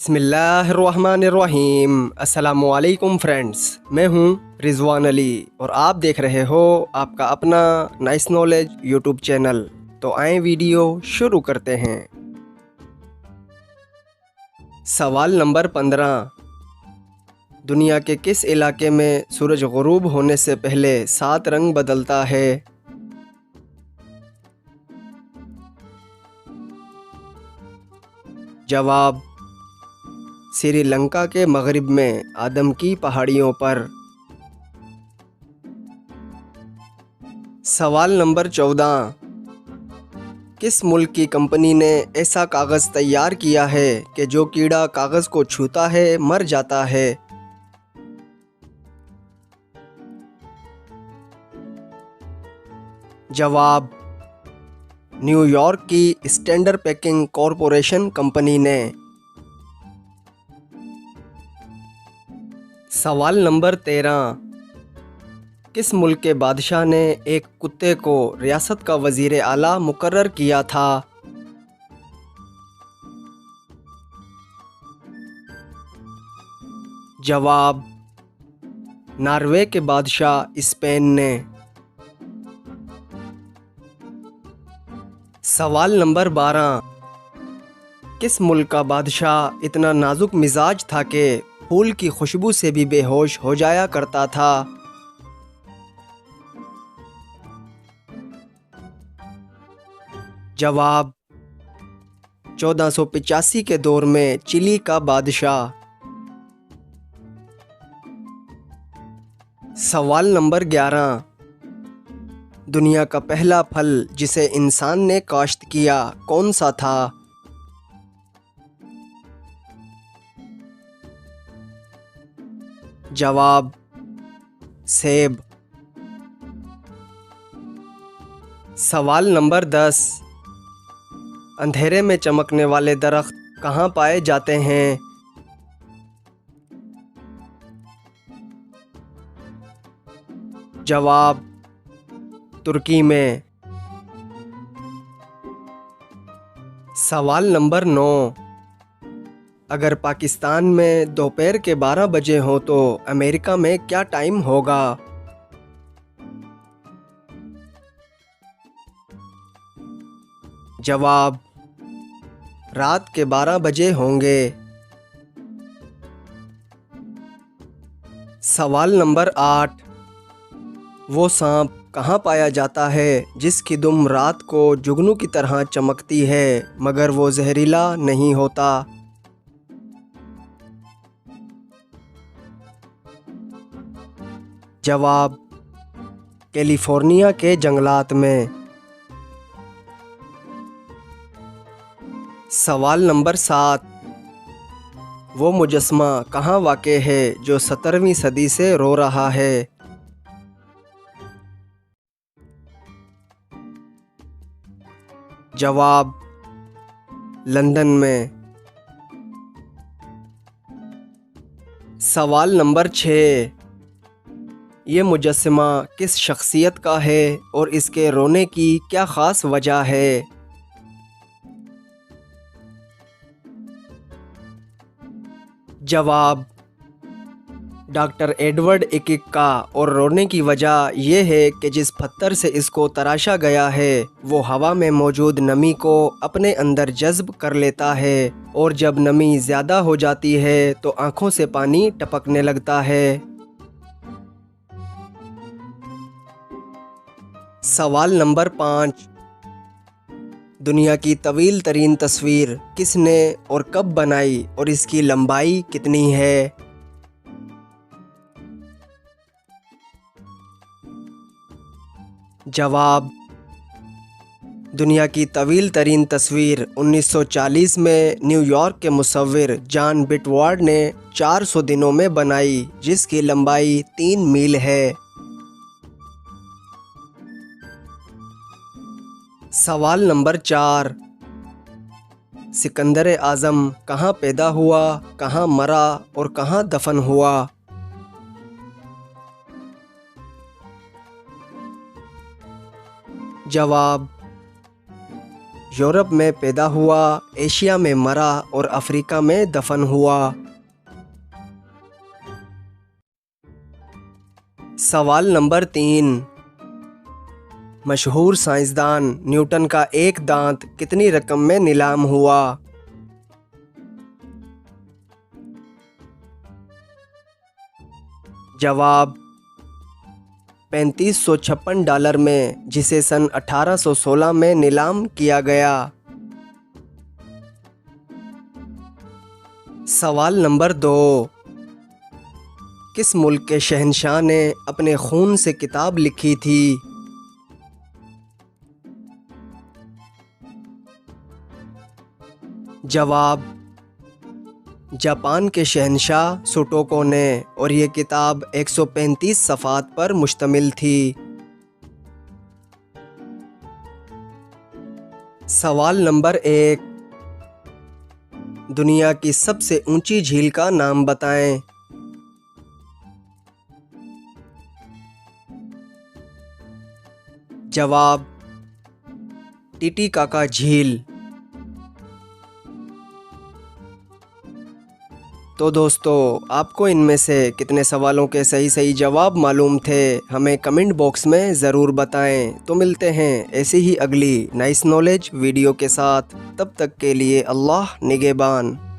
बिस्मिल्लाहिर्रहमानिर्रहीम। अस्सलामुअलैकुम फ्रेंड्स, मैं हूं रिजवान अली और आप देख रहे हो आपका अपना नाइस नॉलेज यूट्यूब चैनल। तो आए वीडियो शुरू करते हैं। सवाल नंबर 15। दुनिया के किस इलाके में सूरज गुरूब होने से पहले 7 रंग बदलता है? जवाब श्रीलंका के मगरिब में आदम की पहाड़ियों पर। सवाल नंबर 14। किस मुल्क की कंपनी ने ऐसा कागज़ तैयार किया है कि जो कीड़ा कागज़ को छूता है मर जाता है? जवाब न्यूयॉर्क की स्टैंडर्ड पैकिंग कॉरपोरेशन कंपनी ने। सवाल नंबर 13। किस मुल्क के बादशाह ने एक कुत्ते को रियासत का वज़ीर आला मुकर्रर किया था? जवाब नॉर्वे के बादशाह स्पेन ने। सवाल नंबर 12। किस मुल्क का बादशाह इतना नाजुक मिजाज था कि फूल की खुशबू से भी बेहोश हो जाया करता था? जवाब 1485 के दौर में चिली का बादशाह। सवाल नंबर 11। दुनिया का पहला फल जिसे इंसान ने काश्त किया कौन सा था? जवाब सेब। सवाल नंबर 10। अंधेरे में चमकने वाले दरख्त कहाँ पाए जाते हैं? जवाब तुर्की में। सवाल नंबर 9। अगर पाकिस्तान में दोपहर के 12 बजे हो तो अमेरिका में क्या टाइम होगा? जवाब रात के 12 बजे होंगे। सवाल नंबर 8। वो सांप कहाँ पाया जाता है जिसकी दुम रात को जुगनू की तरह चमकती है मगर वो जहरीला नहीं होता? जवाब कैलिफोर्निया के जंगलात में। सवाल नंबर 7। वो मुजस्मा कहाँ वाक़े है जो 17वीं सदी से रो रहा है? जवाब लंदन में। सवाल नंबर 6। ये मुजस्समा किस शख्सियत का है और इसके रोने की क्या ख़ास वजह है? जवाब डॉक्टर एडवर्ड इकिक का। और रोने की वजह यह है कि जिस पत्थर से इसको तराशा गया है वो हवा में मौजूद नमी को अपने अंदर जज़्ब कर लेता है और जब नमी ज़्यादा हो जाती है तो आँखों से पानी टपकने लगता है। सवाल नंबर 5। दुनिया की तवील तरीन तस्वीर किसने और कब बनाई और इसकी लंबाई कितनी है? जवाब दुनिया की तवील तरीन तस्वीर 1940 में न्यूयॉर्क के मुसव्विर जॉन बिटवार्ड ने 400 दिनों में बनाई जिसकी लंबाई 3 मील है। सवाल नंबर 4। सिकंदर आज़म कहाँ पैदा हुआ, कहाँ मरा और कहाँ दफन हुआ? जवाब यूरोप में पैदा हुआ, एशिया में मरा और अफ्रीका में दफन हुआ। सवाल नंबर 3, मशहूर साइंसदान न्यूटन का एक दांत कितनी रकम में नीलाम हुआ? जवाब $3556 में, जिसे सन 1816 में नीलाम किया गया। सवाल नंबर 2, किस मुल्क के शहंशाह ने अपने खून से किताब लिखी थी? जवाब जापान के शहंशाह सुटोको ने, और ये किताब 135 सफ़ात पर मुश्तमिल थी। सवाल नंबर 1, दुनिया की सबसे ऊंची झील का नाम बताएं। जवाब टीटीकाका झील। तो दोस्तों, आपको इनमें से कितने सवालों के सही जवाब मालूम थे, हमें कमेंट बॉक्स में ज़रूर बताएं। तो मिलते हैं ऐसी ही अगली नाइस नॉलेज वीडियो के साथ। तब तक के लिए अल्लाह निगहबान।